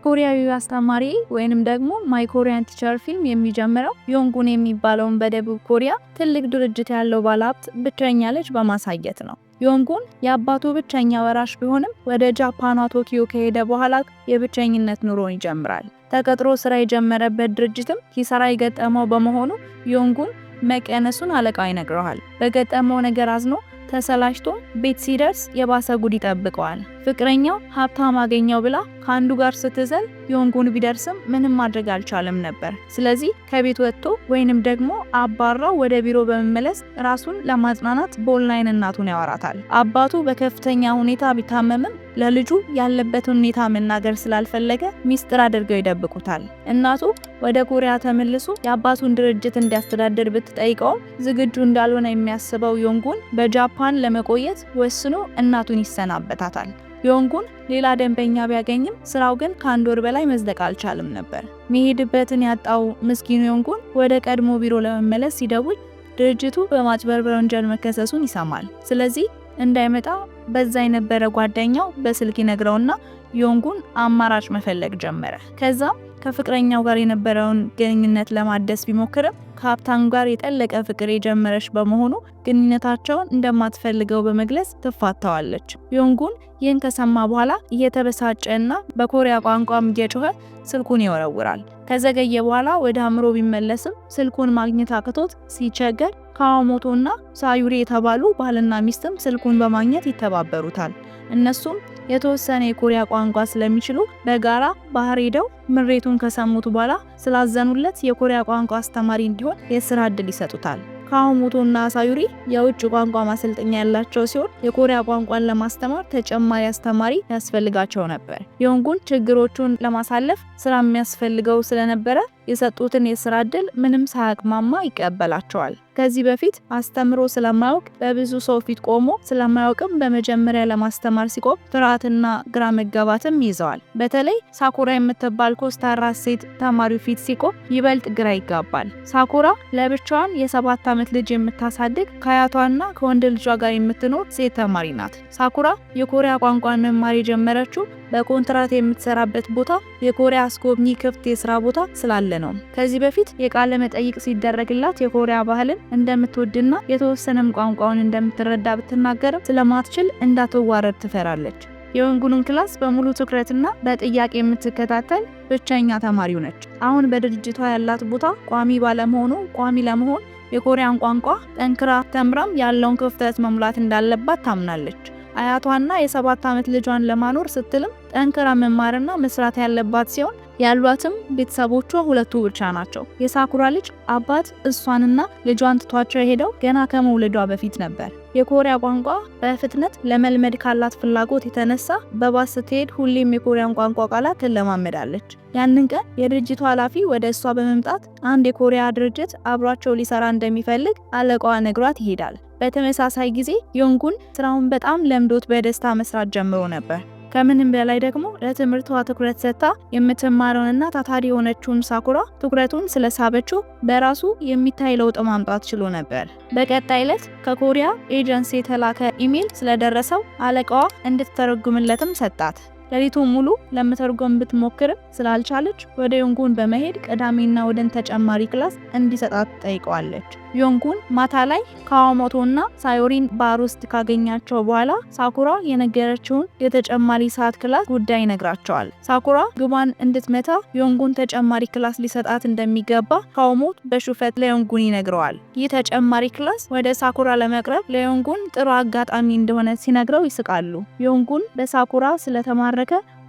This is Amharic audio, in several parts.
ኮሪያዊው አስተማሪ ወይንም ደግሞ ማይ ኮሪያን ቲቸር ፊልም የሚጀምረው ዮንጉን የሚባለውን በደቡብ ኮሪያ ትልቅ ድርጅት ያለው ባለሀብት ብቸኛ ልጅ በማሳየት ነው። ዮንጉን የአባቱ ብቸኛ ወራሽ ቢሆንም ወደ ጃፓኗ ቶኪዮ ከሄደ በኋላ የብቸኝነት ኑሮን ይጀምራል። ተቀጥሮ ስራ የጀመረበት ድርጅትም ኪሳራ የገጠመው በመሆኑ ዮንጉን መቀነሱን አለቃው ይነግረዋል። በገጠመው ነገር አዝኖ ተሰላችቶ ቤት ሲደርስ የባሰ ጉድ ይጠብቀዋል። ፍቅረኛው ሀብታም አገኘው ብላ ከአንዱ ጋር ስትዘል ዮንጉን ቢደርስም ምንም ማድረግ አልቻለም ነበር። ስለዚህ ከቤት ወጥቶ ወይንም ደግሞ አባራው ወደ ቢሮ በመመለስ ራሱን ለማጽናናት በኦንላይን እናቱን ያወራታል። አባቱ በከፍተኛ ሁኔታ ቢታመምም ለልጁ ያለበትን ሁኔታ መናገር ስላልፈለገ ሚስጥር አድርገው ይደብቁታል። እናቱ ወደ ኮሪያ ተመልሶ የአባቱን ድርጅት እንዲያስተዳድር ብትጠይቀውም ዝግጁ እንዳልሆነ የሚያስበው ዮንጉን በጃፓን ለመቆየት ወስኖ እናቱን ይሰናበታታል። ዮንጉን ሌላ ደንበኛ ቢያገኝም ስራው ግን ከአንድ ወር በላይ መዝለቅ አልቻለም ነበር። መሄድበትን ያጣው ምስኪኑ ዮንጉን ወደ ቀድሞ ቢሮ ለመመለስ ሲደውል ድርጅቱ በማጭበርበር ወንጀል መከሰሱን ይሰማል። ስለዚህ እንዳይመጣ በዛ የነበረ ጓደኛው በስልክ ይነግረውና ዮንጉን አማራጭ መፈለግ ጀመረ። ከዛም ከፍቅረኛው ጋር የነበረውን ግንኙነት ለማደስ ቢሞክርም ከሀብታም ጋር የጠለቀ ፍቅር የጀመረች በመሆኑ ግንኙነታቸውን እንደማትፈልገው በመግለጽ ትፋታዋለች። ዮንጉን ይህን ከሰማ በኋላ እየተበሳጨና በኮሪያ ቋንቋም እየጮኸ ስልኩን ይወረውራል። ከዘገየ በኋላ ወደ አእምሮ ቢመለስም ስልኩን ማግኘት አቅቶት ሲቸገር ካዋሞቶና ሳዩሪ የተባሉ ባልና ሚስትም ስልኩን በማግኘት ይተባበሩታል። እነሱም የተወሰነ የኮሪያ ቋንቋ ስለሚችሉ በጋራ ባህር ሄደው ምሬቱን ከሰሙት በኋላ ስላዘኑለት የኮሪያ ቋንቋ አስተማሪ እንዲሆን የስራ እድል ይሰጡታል። ካዋሞቶና ሳዩሪ የውጭ ቋንቋ ማሰልጠኛ ያላቸው ሲሆን የኮሪያ ቋንቋን ለማስተማር ተጨማሪ አስተማሪ ያስፈልጋቸው ነበር። ዮንጉን ችግሮቹን ለማሳለፍ ስራ የሚያስፈልገው ስለነበረ የሰጡትን የስራ እድል ምንም ሳያቅማማ ይቀበላቸዋል። ከዚህ በፊት አስተምሮ ስለማያውቅ በብዙ ሰው ፊት ቆሞ ስለማያውቅም በመጀመሪያ ለማስተማር ሲቆም ፍርሃትና ግራ መጋባትም ይዘዋል። በተለይ ሳኩራ የምትባል ኮስታራ ሴት ተማሪው ፊት ሲቆም ይበልጥ ግራ ይጋባል። ሳኩራ ለብቻዋን የ7 ዓመት ልጅ የምታሳድግ ከአያቷና ከወንድ ልጇ ጋር የምትኖር ሴት ተማሪ ናት። ሳኩራ የኮሪያ ቋንቋን መማር የጀመረችው በኮንትራት የምትሰራበት ቦታ የኮሪያ አስጎብኚ ክፍት የስራ ቦታ ስላለ ነው። ከዚህ በፊት የቃለ መጠይቅ ሲደረግላት የኮሪያ ባህልን እንደምትወድና የተወሰነም ቋንቋውን እንደምትረዳ ብትናገርም ስለማትችል እንዳትዋረድ ትፈራለች። የዮንጉንን ክላስ በሙሉ ትኩረትና በጥያቄ የምትከታተል ብቸኛ ተማሪው ነች። አሁን በድርጅቷ ያላት ቦታ ቋሚ ባለመሆኑ ቋሚ ለመሆን የኮሪያን ቋንቋ ጠንክራ ተምራም ያለውን ክፍተት መሙላት እንዳለባት ታምናለች። አያቷና የ7 ዓመት ልጇን ለማኖር ስትልም ጠንክራ መማርና መስራት ያለባት ሲሆን ያሏትም ቤተሰቦቿ ሁለቱ ብቻ ናቸው። የሳኩራ ልጅ አባት እሷንና ልጇን ትቷቸው የሄደው ገና ከመውለዷ በፊት ነበር። የኮሪያ ቋንቋ በፍጥነት ለመልመድ ካላት ፍላጎት የተነሳ በባስ ስትሄድ ሁሌም የኮሪያን ቋንቋ ቃላት ትለማመዳለች። ያንን ቀን የድርጅቱ ኃላፊ ወደ እሷ በመምጣት አንድ የኮሪያ ድርጅት አብሯቸው ሊሰራ እንደሚፈልግ አለቃዋ ነግሯት ይሄዳል። በተመሳሳይ ጊዜ ዮንጉን ስራውን በጣም ለምዶት በደስታ መስራት ጀምሮ ነበር። ከምንም በላይ ደግሞ ለትምህርቷ ትኩረት ሰጥታ የምትማረውንና ታታሪ የሆነችውን ሳኩራ ትኩረቱን ስለሳበችው በራሱ የሚታይ ለውጥ ማምጣት ችሎ ነበር። በቀጣይ ዕለት ከኮሪያ ኤጀንሲ የተላከ ኢሜል ስለደረሰው አለቃዋ እንድትተረጉምለትም ሰጣት። ሌሊቱን ሙሉ ለመተርጎም ብትሞክርም ስላልቻለች ወደ ዮንጉን በመሄድ ቅዳሜና እሁድን ተጨማሪ ክላስ እንዲሰጣት ጠይቀዋለች። ዮንጉን ማታ ላይ ካዋሞቶና ሳዩሪን ባር ውስጥ ካገኛቸው በኋላ ሳኩራ የነገረችውን የተጨማሪ ሰዓት ክላስ ጉዳይ ይነግራቸዋል። ሳኩራ ግቧን እንድትመታ ዮንጉን ተጨማሪ ክላስ ሊሰጣት እንደሚገባ ካዋሞቶ በሹፈት ለዮንጉን ይነግረዋል። ይህ ተጨማሪ ክላስ ወደ ሳኩራ ለመቅረብ ለዮንጉን ጥሩ አጋጣሚ እንደሆነ ሲነግረው ይስቃሉ። ዮንጉን በሳኩራ ስለተማረከ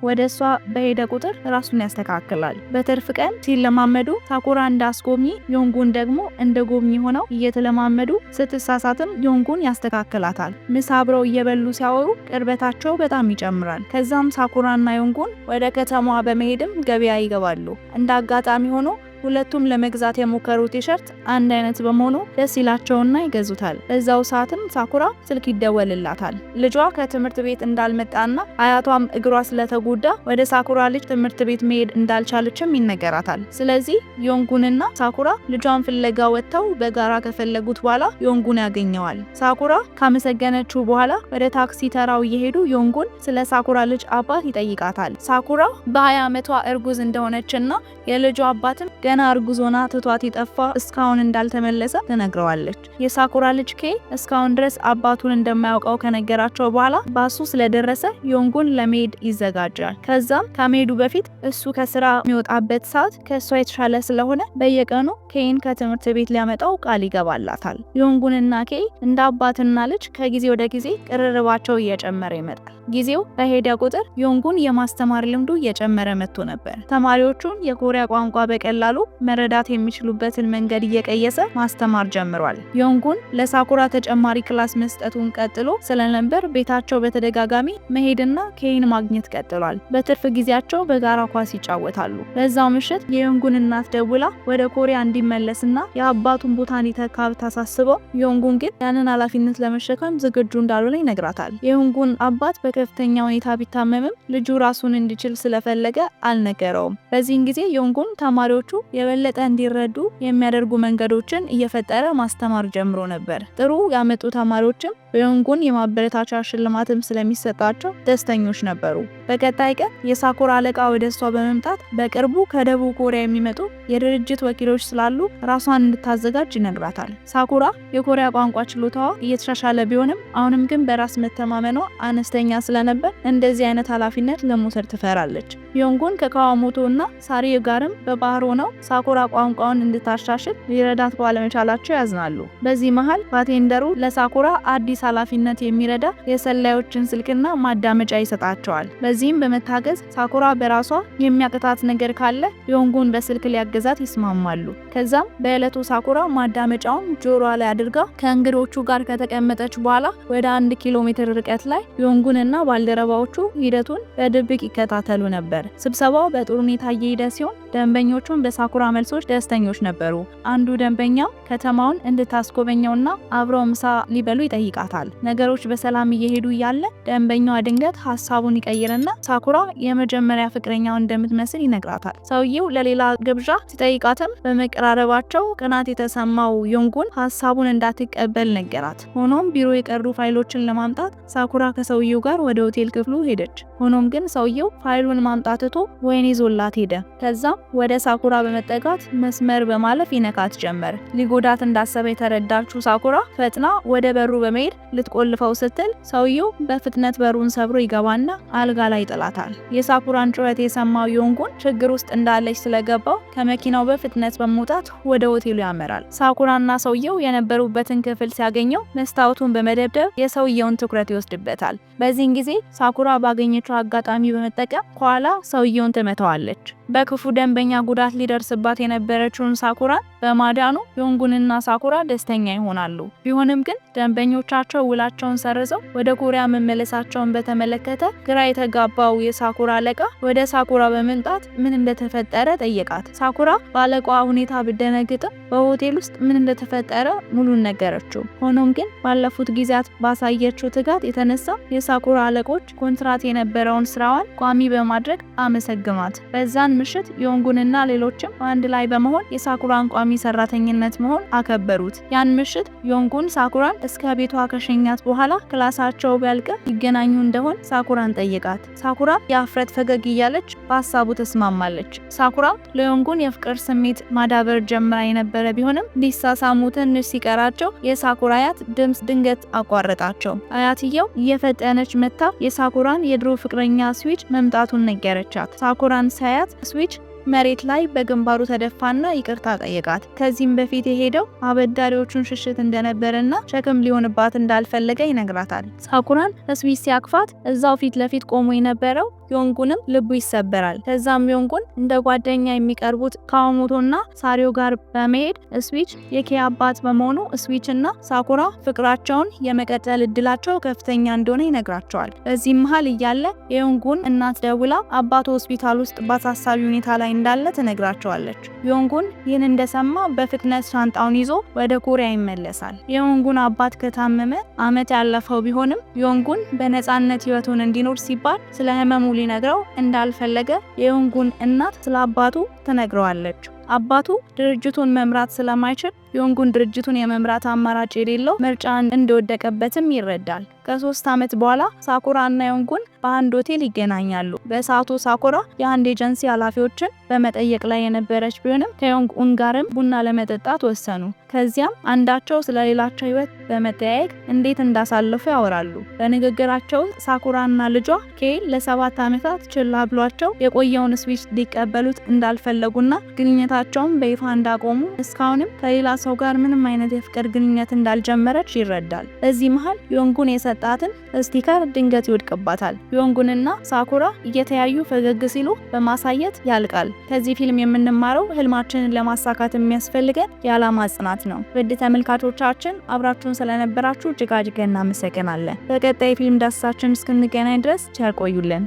ወደ እሷ በሄደ ቁጥር ራሱን ያስተካክላል። በትርፍ ቀን ሲለማመዱ ሳኩራ እንዳስጎብኚ ዮንጉን ደግሞ እንደ ጎብኚ ሆነው እየተለማመዱ ስትሳሳትም ዮንጉን ያስተካክላታል። ምሳ አብረው እየበሉ ሲያወሩ ቅርበታቸው በጣም ይጨምራል። ከዛም ሳኩራና ዮንጉን ወደ ከተማዋ በመሄድም ገበያ ይገባሉ። እንደ አጋጣሚ ሆኖ ሁለቱም ለመግዛት የሞከሩት ቲሸርት አንድ አይነት በመሆኑ ደስ ይላቸውና ይገዙታል። በዛው ሰዓትም ሳኩራ ስልክ ይደወልላታል። ልጇ ከትምህርት ቤት እንዳልመጣና አያቷም እግሯ ስለተጎዳ ወደ ሳኩራ ልጅ ትምህርት ቤት መሄድ እንዳልቻለችም ይነገራታል። ስለዚህ ዮንጉንና ሳኩራ ልጇን ፍለጋ ወጥተው በጋራ ከፈለጉት በኋላ ዮንጉን ያገኘዋል። ሳኩራ ካመሰገነችው በኋላ ወደ ታክሲ ተራው እየሄዱ ዮንጉን ስለ ሳኩራ ልጅ አባት ይጠይቃታል። ሳኩራ በ20 ዓመቷ እርጉዝ እንደሆነችና የልጇ አባትም ገና እርጉዝ ሆና ትቷት የጠፋ እስካሁን እንዳልተመለሰ ትነግረዋለች። የሳኩራ ልጅ ኬይ እስካሁን ድረስ አባቱን እንደማያውቀው ከነገራቸው በኋላ ባሱ ስለደረሰ ዮንጉን ለመሄድ ይዘጋጃል። ከዛም ከመሄዱ በፊት እሱ ከስራ የሚወጣበት ሰዓት ከእሷ የተሻለ ስለሆነ በየቀኑ ኬይን ከትምህርት ቤት ሊያመጣው ቃል ይገባላታል። ዮንጉንና ኬይ እንደ አባትና ልጅ ከጊዜ ወደ ጊዜ ቅርርባቸው እየጨመረ ይመጣል። ጊዜው በሄደ ቁጥር ዮንጉን የማስተማር ልምዱ እየጨመረ መጥቶ ነበር። ተማሪዎቹን የኮሪያ ቋንቋ በቀላሉ መረዳት የሚችሉበትን መንገድ እየቀየሰ ማስተማር ጀምሯል። ዮንጉን ለሳኩራ ተጨማሪ ክላስ መስጠቱን ቀጥሎ ስለነበር ቤታቸው በተደጋጋሚ መሄድና ኬይን ማግኘት ቀጥሏል። በትርፍ ጊዜያቸው በጋራ ኳስ ይጫወታሉ። በዛው ምሽት የዮንጉን እናት ደውላ ወደ ኮሪያ እንዲመለስና የአባቱን ቦታ እንዲተካ ታሳስበው፣ ዮንጉን ግን ያንን ኃላፊነት ለመሸከም ዝግጁ እንዳልሆነ ይነግራታል። የዮንጉን አባት በከፍተኛ ሁኔታ ቢታመምም ልጁ ራሱን እንዲችል ስለፈለገ አልነገረውም። በዚህን ጊዜ ዮንጉን ተማሪዎቹ የበለጠ እንዲረዱ የሚያደርጉ መንገዶችን እየፈጠረ ማስተማር ጀምሮ ነበር። ጥሩ ያመጡ ተማሪዎችም በዮንጉን የማበረታቻ ሽልማትም ስለሚሰጣቸው ደስተኞች ነበሩ። በቀጣይ ቀን የሳኩራ አለቃ ወደ እሷ በመምጣት በቅርቡ ከደቡብ ኮሪያ የሚመጡ የድርጅት ወኪሎች ስላሉ ራሷን እንድታዘጋጅ ይነግራታል። ሳኩራ የኮሪያ ቋንቋ ችሎታዋ እየተሻሻለ ቢሆንም አሁንም ግን በራስ መተማመኗ አነስተኛ ስለነበር እንደዚህ አይነት ኃላፊነት ለመውሰድ ትፈራለች። ዮንጉን ከካዋሞቶ እና ሳሪዮ ጋርም በባህር ሆነው ሳኩራ ቋንቋውን እንድታሻሽል ሊረዳት ባለመቻላቸው ያዝናሉ። በዚህ መሃል ባቴንደሩ ለሳኩራ አዲስ ኃላፊነት የሚረዳ የሰላዮችን ስልክና ማዳመጫ ይሰጣቸዋል። በዚህም በመታገዝ ሳኩራ በራሷ የሚያቅታት ነገር ካለ ዮንጉን በስልክ ሊያገዛት ይስማማሉ። ከዛም በዕለቱ ሳኩራ ማዳመጫውን ጆሮዋ ላይ አድርጋ ከእንግዶቹ ጋር ከተቀመጠች በኋላ ወደ 1 ኪሎ ሜትር ርቀት ላይ ዮንጉንና ባልደረባዎቹ ሂደቱን በድብቅ ይከታተሉ ነበር። ስብሰባው በጥሩ ሁኔታ እየሄደ ሲሆን ደንበኞቹም በሳኩራ መልሶች ደስተኞች ነበሩ። አንዱ ደንበኛ ከተማውን እንድታስጎበኘውና አብረው ምሳ ሊበሉ ይጠይቃታል። ነገሮች በሰላም እየሄዱ እያለ ደንበኛዋ ድንገት ሀሳቡን ይቀይርና ሳኩራ የመጀመሪያ ፍቅረኛው እንደምትመስል ይነግራታል። ሰውየው ለሌላ ግብዣ ሲጠይቃትም በመቀራረባቸው ቅናት የተሰማው ዮንጉን ሀሳቡን እንዳትቀበል ነገራት። ሆኖም ቢሮ የቀሩ ፋይሎችን ለማምጣት ሳኩራ ከሰውየው ጋር ወደ ሆቴል ክፍሉ ሄደች። ሆኖም ግን ሰውየው ፋይሉን ማምጣት ትቶ ወይን ይዞላት ሄደ። ከዛም ወደ ሳኩራ በመጠጋት መስመር በማለፍ ይነካት ጀመር። ሊጎዳት እንዳሰበ የተረዳችው ሳኩራ ፈጥና ወደ በሩ በመሄድ ልትቆልፈው ስትል ሰውየው በፍጥነት በሩን ሰብሮ ይገባና አልጋ ላይ ይጥላታል። የሳኩራን ጩኸት የሰማው ዮንጉን ችግር ውስጥ እንዳለች ስለገባው ከመኪናው በፍጥነት በመውጣት ወደ ሆቴሉ ያመራል። ሳኩራና ሰውየው የነበሩበትን ክፍል ሲያገኘው መስታወቱን በመደብደብ የሰውየውን ትኩረት ይወስድበታል። በዚህን ጊዜ ሳኩራ ባገኘችው አጋጣሚ በመጠቀም ከኋላ ሰውየውን ትመታዋለች። በክፉ ደንበኛ ጉዳት ሊደርስባት የነበረችውን ሳኩራ በማዳኑ ዮንጉንና ሳኩራ ደስተኛ ይሆናሉ። ቢሆንም ግን ደንበኞቻቸው ውላቸውን ሰርዘው ወደ ኮሪያ መመለሳቸውን በተመለከተ ግራ የተጋባው የሳኩራ አለቃ ወደ ሳኩራ በመምጣት ምን እንደተፈጠረ ጠየቃት። ሳኩራ ባለቃዋ ሁኔታ ብደነግጥም በሆቴል ውስጥ ምን እንደተፈጠረ ሙሉን ነገረችው። ሆኖም ግን ባለፉት ጊዜያት ባሳየችው ትጋት የተነሳ የሳኩራ አለቆች ኮንትራት የነበረውን ስራዋን ቋሚ በማድረግ አመሰግኗት። በዛን ምሽት ዮንጉንና ሌሎችም አንድ ላይ በመሆን የሳኩራን ቋሚ ሰራተኝነት መሆን አከበሩት። ያን ምሽት ዮንጉን ሳኩራን እስከ ቤቷ ከሸኛት በኋላ ክላሳቸው ቢያልቅ ይገናኙ እንደሆን ሳኩራን ጠየቃት። ሳኩራ የአፍረት ፈገግ እያለች በሀሳቡ ተስማማለች። ሳኩራ ለዮንጉን የፍቅር ስሜት ማዳበር ጀምራ የነበረ ቢሆንም ሊሳሳሙ ትንሽ ሲቀራቸው የሳኩራ አያት ድምፅ ድንገት አቋረጣቸው። አያትየው እየፈጠነች መታ የሳኩራን የድሮ ፍቅረኛ ስዊች መምጣቱን ነገረቻት። ሳኩራን ሳያት ስዊች መሬት ላይ በግንባሩ ተደፋና ይቅርታ ጠየቃት። ከዚህም በፊት የሄደው አበዳሪዎቹን ሽሽት እንደነበረና ሸክም ሊሆንባት እንዳልፈለገ ይነግራታል። ሳኩራን ስዊች ሲያቅፋት እዛው ፊት ለፊት ቆሞ የነበረው ዮንጉንም ልቡ ይሰበራል። ከዛም ዮንጉን እንደ ጓደኛ የሚቀርቡት ካዋሞቶና ሳሪዮ ጋር በመሄድ ስዊች የኬ አባት በመሆኑ ስዊችና ሳኩራ ፍቅራቸውን የመቀጠል እድላቸው ከፍተኛ እንደሆነ ይነግራቸዋል። በዚህ መሃል እያለ የዮንጉን እናት ደውላ አባቱ ሆስፒታል ውስጥ በአሳሳቢ ሁኔታ ላይ እንዳለ ትነግራቸዋለች። ዮንጉን ይህን እንደሰማ በፍጥነት ሻንጣውን ይዞ ወደ ኮሪያ ይመለሳል። የዮንጉን አባት ከታመመ ዓመት ያለፈው ቢሆንም ዮንጉን በነፃነት ህይወቱን እንዲኖር ሲባል ስለ ህመሙ ሊነግረው እንዳልፈለገ የዮንጉን እናት ስለ አባቱ ትነግረዋለች። አባቱ ድርጅቱን መምራት ስለማይችል ዮንጉን ድርጅቱን የመምራት አማራጭ የሌለው ምርጫ እንደወደቀበትም ይረዳል። ከ3 ዓመት በኋላ ሳኩራ እና ዮንጉን በአንድ ሆቴል ይገናኛሉ። በሰዓቱ ሳኩራ የአንድ ኤጀንሲ ኃላፊዎችን በመጠየቅ ላይ የነበረች ቢሆንም ከዮንጉን ጋርም ቡና ለመጠጣት ወሰኑ። ከዚያም አንዳቸው ስለሌላቸው ህይወት በመጠያየቅ እንዴት እንዳሳለፉ ያወራሉ። በንግግራቸው ሳኩራና ልጇ ኬ ለ7 ዓመታት ችላ ብሏቸው የቆየውን ስዊች ሊቀበሉት እንዳልፈለጉና ግንኙነታቸውን በይፋ እንዳቆሙ እስካሁንም ከሌላ ሰው ጋር ምንም አይነት የፍቅር ግንኙነት እንዳልጀመረች ይረዳል። በዚህ መሃል ዮንጉን የሰጣትን ስቲከር ድንገት ይወድቅባታል። ዮንጉንና ሳኩራ እየተያዩ ፈገግ ሲሉ በማሳየት ያልቃል። ከዚህ ፊልም የምንማረው ህልማችንን ለማሳካት የሚያስፈልገን የዓላማ ጽናት ነው። ውድ ተመልካቾቻችን አብራችሁን ስለነበራችሁ እጅግ አድርገን እናመሰግናለን። በቀጣይ ፊልም ዳሰሳችን እስክንገናኝ ድረስ ቸር ቆዩልን።